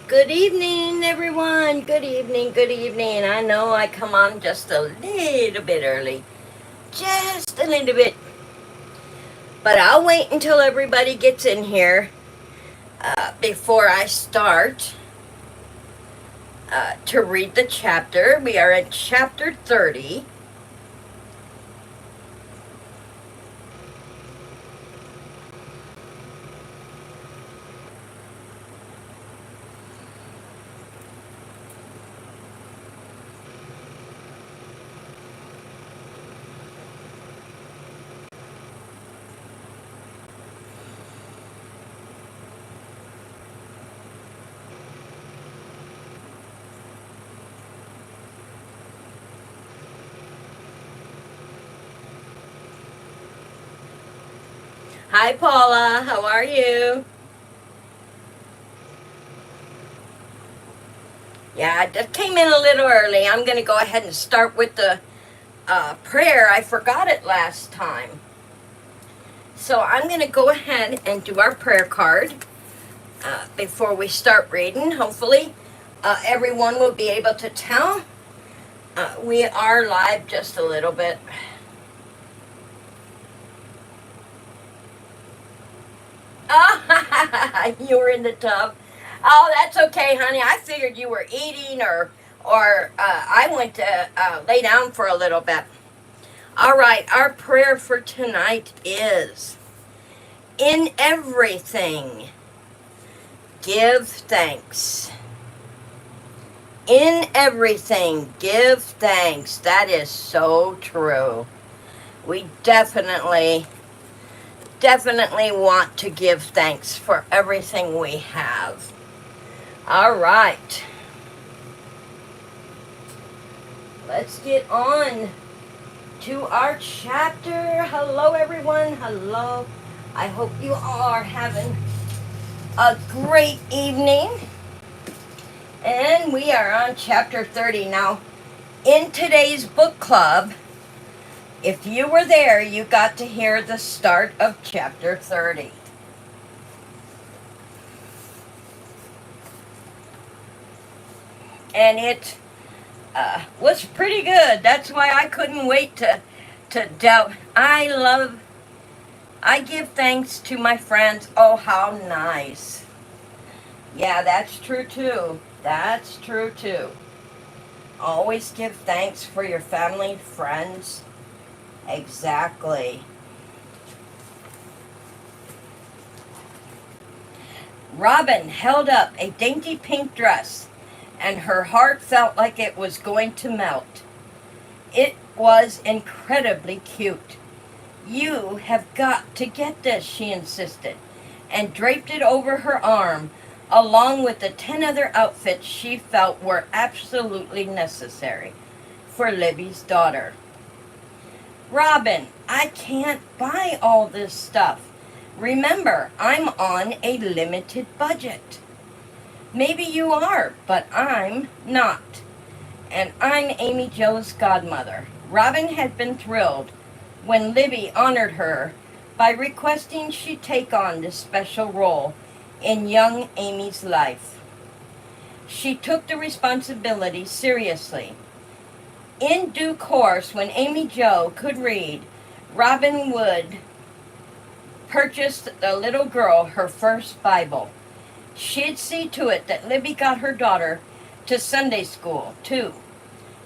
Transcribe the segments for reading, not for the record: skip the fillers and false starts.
Good evening, everyone. Good evening, good evening. I know I come on just a little bit early. Just a little bit. But I'll wait until everybody gets in here before I start to read the chapter. We are in chapter 30. Hi, Paula. How are you? Yeah, I just came in a little early. I'm going to go ahead and start with the prayer. I forgot it last time. So I'm going to go ahead and do our prayer card before we start reading. Hopefully, everyone will be able to tell. We are live just a little bit. Ah, you were in the tub. Oh, that's okay, honey. I figured you were eating or I went to lay down for a little bit. All right, our prayer for tonight is, in everything, give thanks. In everything, give thanks. That is so true. We definitely want to give thanks for everything we have. All right. Let's get on to our chapter. Hello, everyone. Hello. I hope you all are having a great evening. And we are on chapter 30 now. In today's book club, if you were there, you got to hear the start of chapter 30. And it was pretty good. That's why I couldn't wait to delve. I give thanks to my friends. Oh, how nice. Yeah, that's true too. That's true too. Always give thanks for your family, friends. Exactly. Robin held up a dainty pink dress, and her heart felt like it was going to melt. It was incredibly cute. You have got to get this, she insisted, and draped it over her arm, along with the 10 other outfits she felt were absolutely necessary for Libby's daughter. Robin, I can't buy all this stuff. Remember, I'm on a limited budget. Maybe you are, but I'm not. And I'm Amy Jo's godmother. Robin had been thrilled when Libby honored her by requesting she take on this special role in young Amy's life. She took the responsibility seriously. In due course, when Amy Jo could read, Robin would purchase the little girl her first Bible. She'd see to it that Libby got her daughter to Sunday school, too.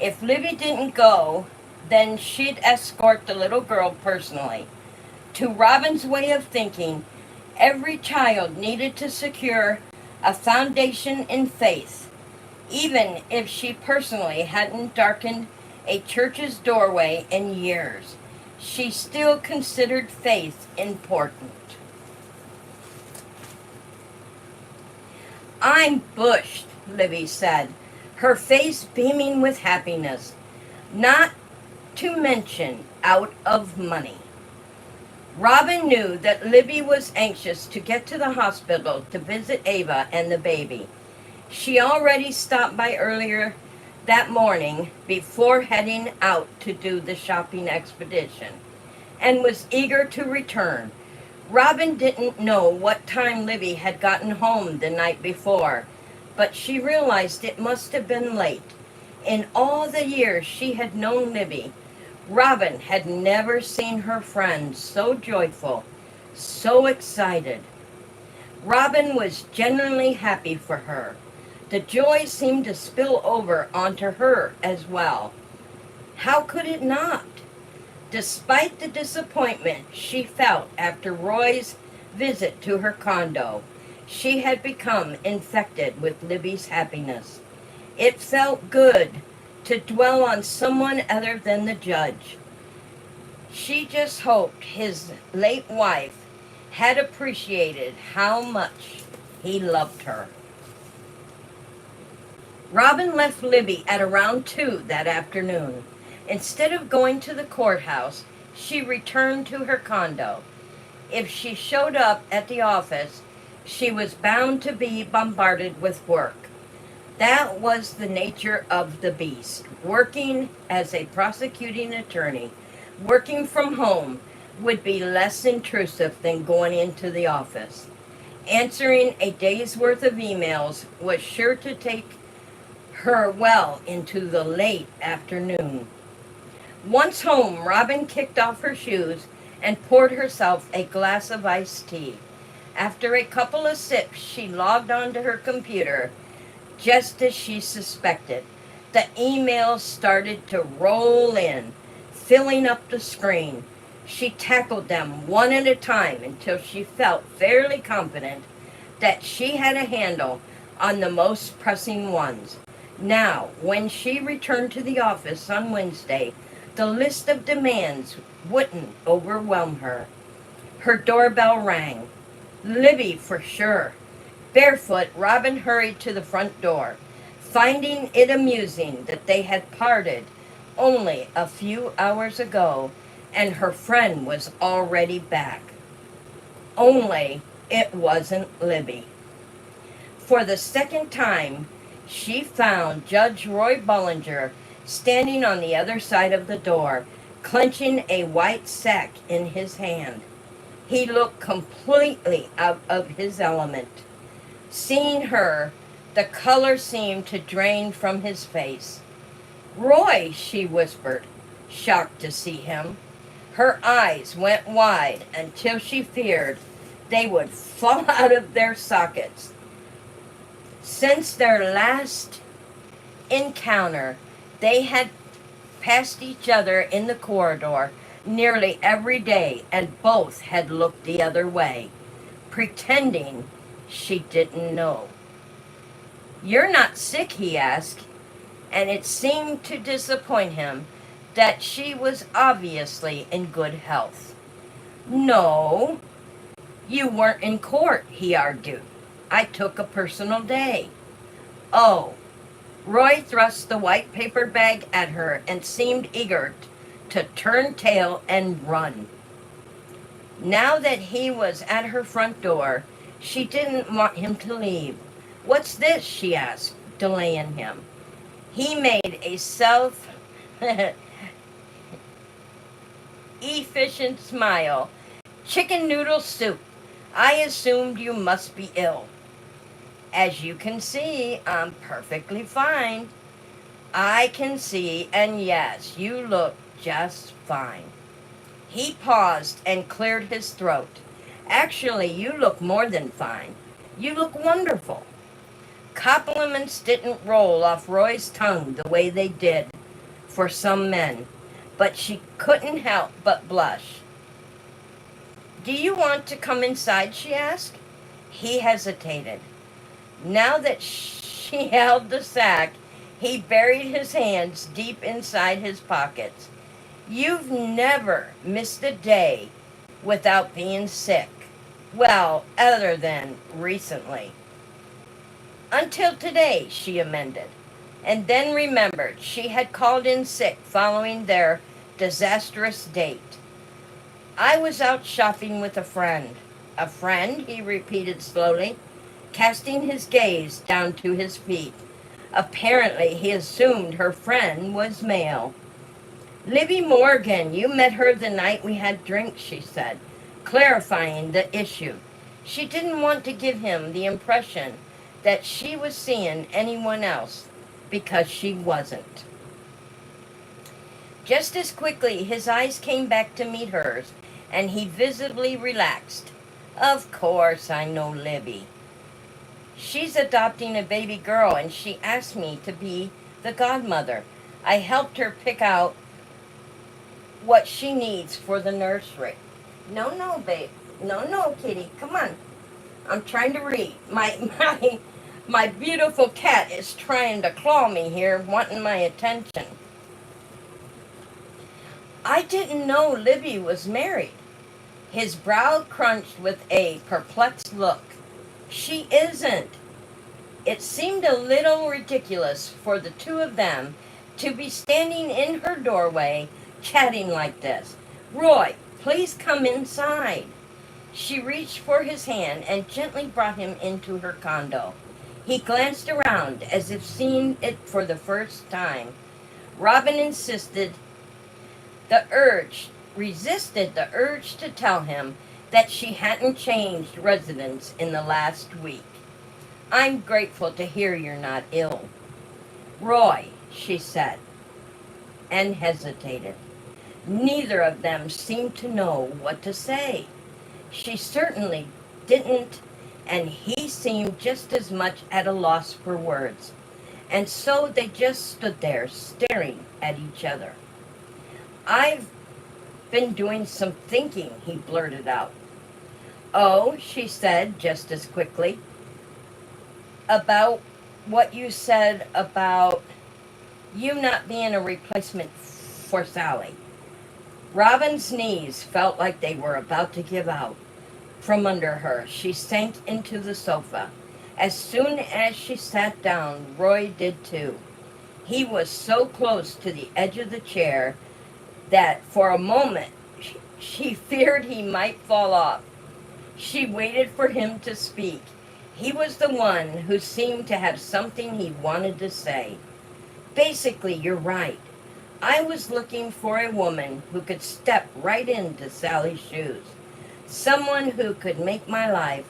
If Libby didn't go, then she'd escort the little girl personally. To Robin's way of thinking, every child needed to secure a foundation in faith, even if she personally hadn't darkened a church's doorway in years. She still considered faith important. I'm bushed, Libby said, her face beaming with happiness, not to mention out of money. Robin knew that Libby was anxious to get to the hospital to visit Ava and the baby. She already stopped by earlier that morning before heading out to do the shopping expedition, and was eager to return. Robin didn't know what time Libby had gotten home the night before, but she realized it must have been late. In all the years she had known Libby, Robin had never seen her friend so joyful, so excited. Robin was genuinely happy for her. The joy seemed to spill over onto her as well. How could it not? Despite the disappointment she felt after Roy's visit to her condo, she had become infected with Libby's happiness. It felt good to dwell on someone other than the judge. She just hoped his late wife had appreciated how much he loved her. Robin left Libby at around 2 that afternoon. Instead of going to the courthouse, she returned to her condo. If she showed up at the office, she was bound to be bombarded with work. That was the nature of the beast. Working as a prosecuting attorney, working from home, would be less intrusive than going into the office. Answering a day's worth of emails was sure to take her well into the late afternoon. Once home, Robin kicked off her shoes and poured herself a glass of iced tea. After a couple of sips, she logged onto her computer. Just as she suspected, the emails started to roll in, filling up the screen. She tackled them one at a time until she felt fairly confident that she had a handle on the most pressing ones. Now, when she returned to the office on Wednesday, the list of demands wouldn't overwhelm her. Her doorbell rang. Libby, for sure. Barefoot, Robin hurried to the front door, finding it amusing that they had parted only a few hours ago, and her friend was already back. Only it wasn't Libby. For the second time, she found Judge Roy Bollinger standing on the other side of the door, clenching a white sack in his hand. He looked completely out of his element. Seeing her, the color seemed to drain from his face. "Roy," she whispered, shocked to see him. Her eyes went wide until she feared they would fall out of their sockets. Since their last encounter, they had passed each other in the corridor nearly every day, and both had looked the other way, pretending she didn't know. "You're not sick?" he asked, and it seemed to disappoint him that she was obviously in good health. "No, you weren't in court," he argued. "I took a personal day." "Oh." Roy thrust the white paper bag at her and seemed eager to turn tail and run. Now that he was at her front door, she didn't want him to leave. "What's this?" she asked, delaying him. He made a efficient smile. "Chicken noodle soup. I assumed you must be ill." "As you can see, I'm perfectly fine." "I can see, and yes, you look just fine." He paused and cleared his throat. "Actually, you look more than fine. You look wonderful." Compliments didn't roll off Roy's tongue the way they did for some men, but she couldn't help but blush. "Do you want to come inside?" she asked. He hesitated. Now that she held the sack, he buried his hands deep inside his pockets. "You've never missed a day without being sick. Well, other than recently." "Until today," she amended, and then remembered she had called in sick following their disastrous date. "I was out shopping with a friend." "A friend?" he repeated slowly, casting his gaze down to his feet. Apparently he assumed her friend was male. "Libby Morgan, you met her the night we had drinks," she said, clarifying the issue. She didn't want to give him the impression that she was seeing anyone else, because she wasn't. Just as quickly, his eyes came back to meet hers, and he visibly relaxed. Of course I know Libby. She's adopting a baby girl, and she asked me to be the godmother. I helped her pick out what she needs for the nursery. No, babe. No, kitty. Come on. I'm trying to read. My beautiful cat is trying to claw me here, wanting my attention. I didn't know Libby was married. His brow crunched with a perplexed look. She isn't. It seemed a little ridiculous for the two of them to be standing in her doorway chatting like this. Roy, please come inside. She reached for his hand and gently brought him into her condo. He glanced around as if seeing it for the first time. Robin resisted the urge to tell him that she hadn't changed residence in the last week. I'm grateful to hear you're not ill. Roy, she said, and hesitated. Neither of them seemed to know what to say. She certainly didn't, and he seemed just as much at a loss for words. And so they just stood there, staring at each other. I've been doing some thinking, he blurted out. Oh, she said just as quickly. About what you said about you not being a replacement for Sally. Robin's knees felt like they were about to give out from under her. She sank into the sofa. As soon as she sat down, Roy did too. He was so close to the edge of the chair that for a moment she feared he might fall off. She waited for him to speak. He was the one who seemed to have something he wanted to say. Basically, you're right. I was looking for a woman who could step right into Sally's shoes. Someone who could make my life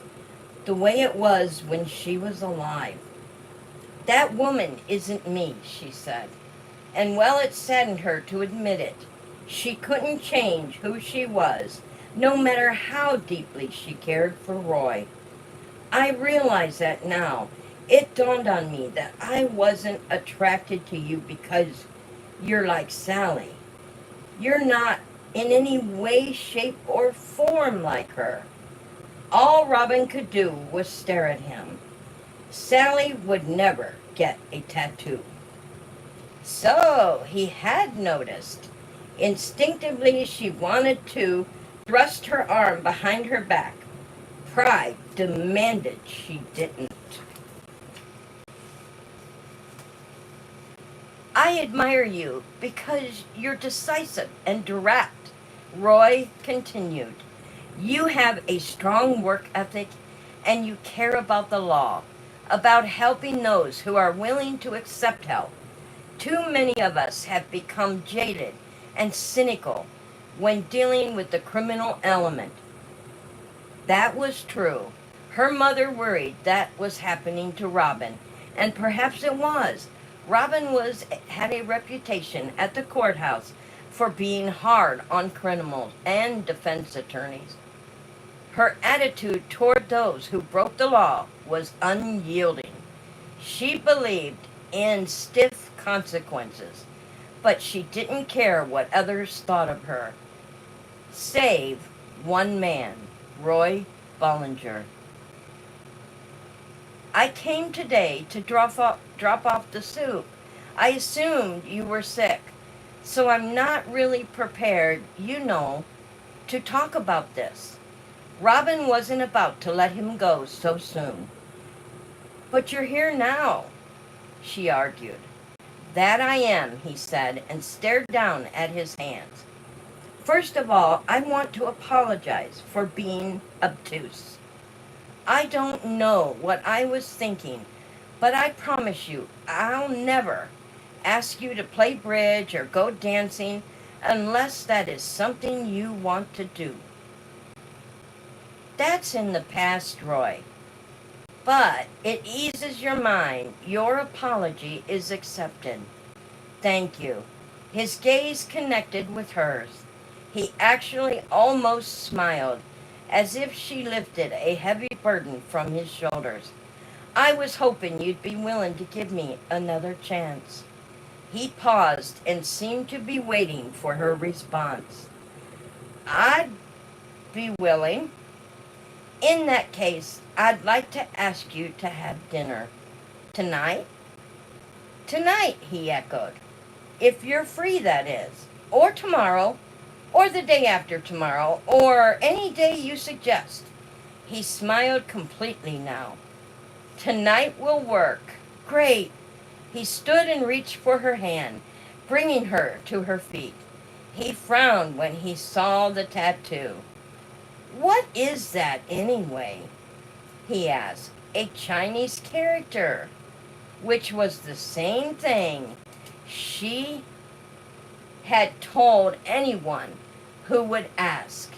the way it was when she was alive. That woman isn't me, she said. And while it saddened her to admit it, she couldn't change who she was, no matter how deeply she cared for Roy. I realize that now. It dawned on me that I wasn't attracted to you because you're like Sally. You're not in any way, shape, or form like her. All Robin could do was stare at him. Sally would never get a tattoo. So he had noticed. Instinctively, she wanted to thrust her arm behind her back. Pride demanded she didn't. I admire you because you're decisive and direct, Roy continued. You have a strong work ethic and you care about the law, about helping those who are willing to accept help. Too many of us have become jaded and cynical when dealing with the criminal element. That was true. Her mother worried that was happening to Robin, and perhaps it was. Robin had a reputation at the courthouse for being hard on criminals and defense attorneys. Her attitude toward those who broke the law was unyielding. She believed in stiff consequences, but she didn't care what others thought of her. Save one man, Roy Bollinger. I came today to drop off the soup. I assumed you were sick, so I'm not really prepared, to talk about this. Robin wasn't about to let him go so soon. But you're here now, she argued. That I am, he said, and stared down at his hands. First of all, I want to apologize for being obtuse. I don't know what I was thinking, but I promise you, I'll never ask you to play bridge or go dancing unless that is something you want to do. That's in the past, Roy. But it eases your mind. Your apology is accepted. Thank you. His gaze connected with hers. He actually almost smiled, as if she lifted a heavy burden from his shoulders. I was hoping you'd be willing to give me another chance. He paused and seemed to be waiting for her response. I'd be willing. In that case, I'd like to ask you to have dinner. Tonight? Tonight, he echoed. If you're free, that is. Or tomorrow. Or the day after tomorrow. Or any day you suggest. He smiled completely now. Tonight will work. Great. He stood and reached for her hand, bringing her to her feet. He frowned when he saw the tattoo. What is that anyway? He asked. A Chinese character, which was the same thing she had told anyone who would ask.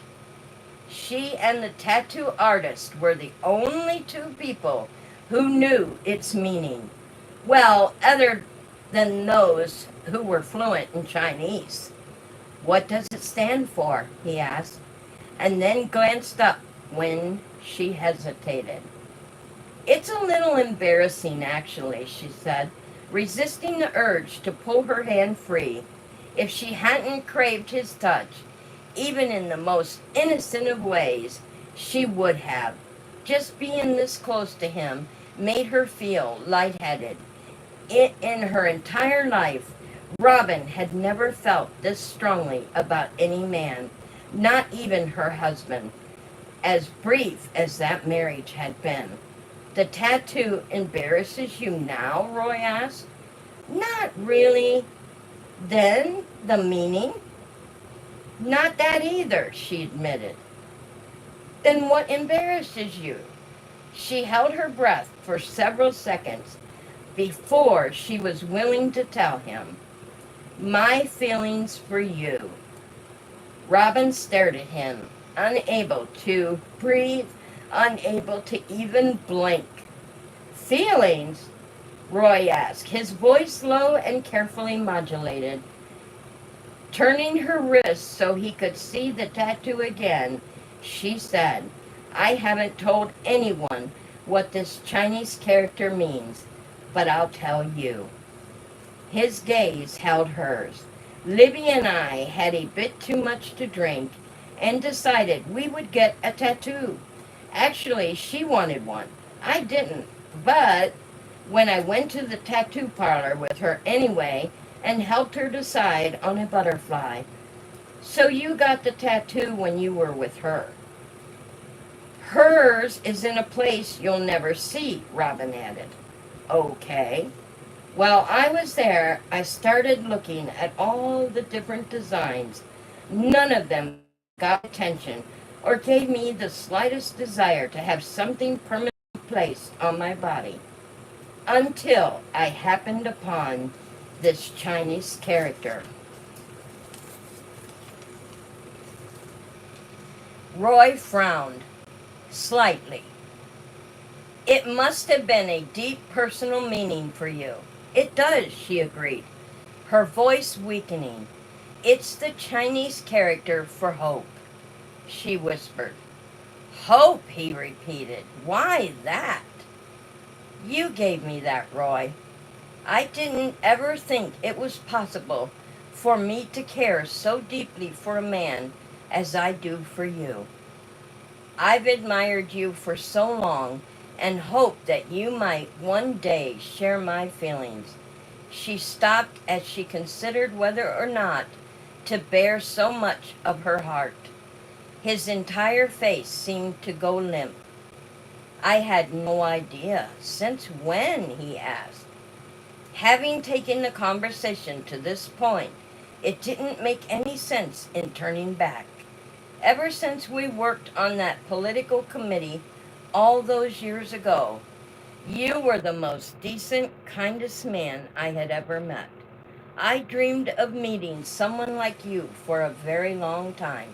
She and the tattoo artist were the only two people who knew its meaning. Well, other than those who were fluent in Chinese. What does it stand for? He asked, and then glanced up when she hesitated. It's a little embarrassing, actually, she said, resisting the urge to pull her hand free. If she hadn't craved his touch, even in the most innocent of ways, she would have. Just being this close to him made her feel lightheaded. In her entire life, Robin had never felt this strongly about any man, not even her husband, as brief as that marriage had been. The tattoo embarrasses you now? Roy asked. Not really. Then, the meaning? Not that either, she admitted. Then what embarrasses you? She held her breath for several seconds before she was willing to tell him. My feelings for you. Robin stared at him, unable to breathe, unable to even blink. Feelings? Roy asked, his voice low and carefully modulated. Turning her wrist so he could see the tattoo again, she said, I haven't told anyone what this Chinese character means, but I'll tell you. His gaze held hers. Libby and I had a bit too much to drink and decided we would get a tattoo. Actually, she wanted one. I didn't, but when I went to the tattoo parlor with her anyway and helped her decide on a butterfly. So you got the tattoo when you were with her. Hers is in a place you'll never see, Robin added. Okay. While I was there, I started looking at all the different designs. None of them got attention or gave me the slightest desire to have something permanently placed on my body. Until I happened upon this Chinese character. Roy frowned slightly. It must have been a deep personal meaning for you. It does, she agreed, her voice weakening. It's the Chinese character for hope, she whispered. Hope, he repeated. Why that? You gave me that, Roy. I didn't ever think it was possible for me to care so deeply for a man as I do for you. I've admired you for so long and hoped that you might one day share my feelings. She stopped as she considered whether or not to bare so much of her heart. His entire face seemed to go limp. I had no idea. Since when? He asked. Having taken the conversation to this point, it didn't make any sense in turning back. Ever since we worked on that political committee all those years ago, you were the most decent, kindest man I had ever met. I dreamed of meeting someone like you for a very long time,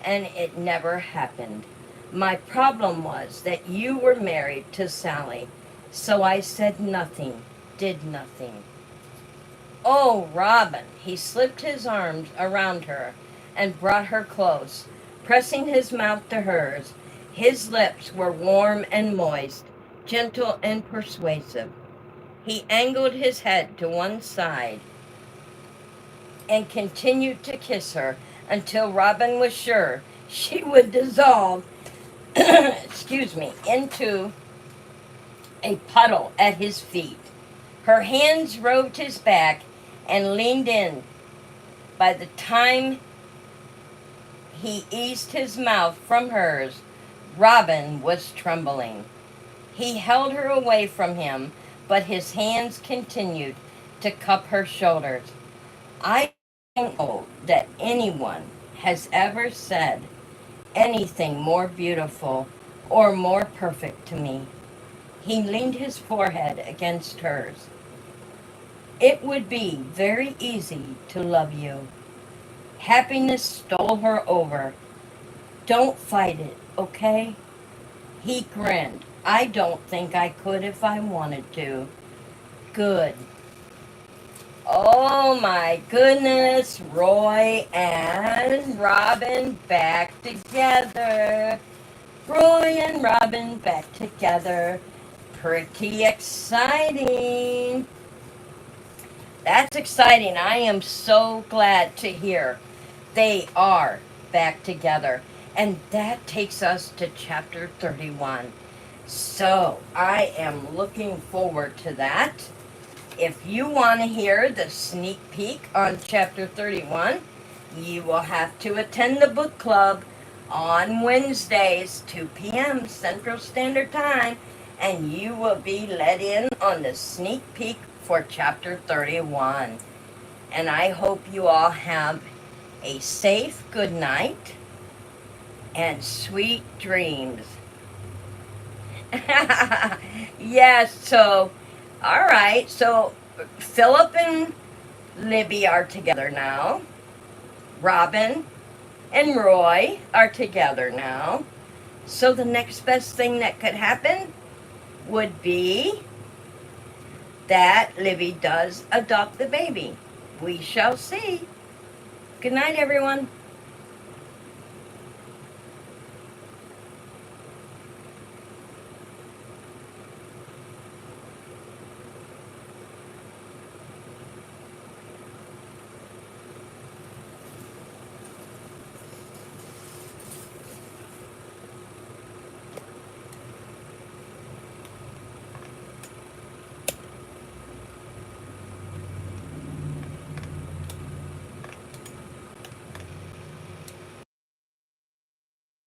and it never happened. My problem was that you were married to Sally, so I said nothing, did nothing. Oh, Robin! He slipped his arms around her and brought her close, pressing his mouth to hers. His lips were warm and moist, gentle and persuasive. He angled his head to one side and continued to kiss her until Robin was sure she would dissolve excuse me, into a puddle at his feet. Her hands roved his back and leaned in. By the time he eased his mouth from hers, Robin was trembling. He held her away from him, but his hands continued to cup her shoulders. I don't know that anyone has ever said anything more beautiful or more perfect to me. He leaned his forehead against hers. It would be very easy to love you. Happiness stole her over. Don't fight it, okay? He grinned. I don't think I could if I wanted to. Good. Oh my goodness, Roy and Robin back together. Roy and Robin back together. Pretty exciting. That's exciting. I am so glad to hear they are back together. And that takes us to chapter 31. So I am looking forward to that. If you want to hear the sneak peek on chapter 31, you will have to attend the book club on Wednesdays, 2 p.m. Central Standard Time, and you will be let in on the sneak peek for chapter 31. And I hope you all have a safe good night and sweet dreams. Yes, so, all right, so Philip and Libby are together now. Robin and Roy are together now. So the next best thing that could happen would be that Libby does adopt the baby. We shall see. Good night, everyone.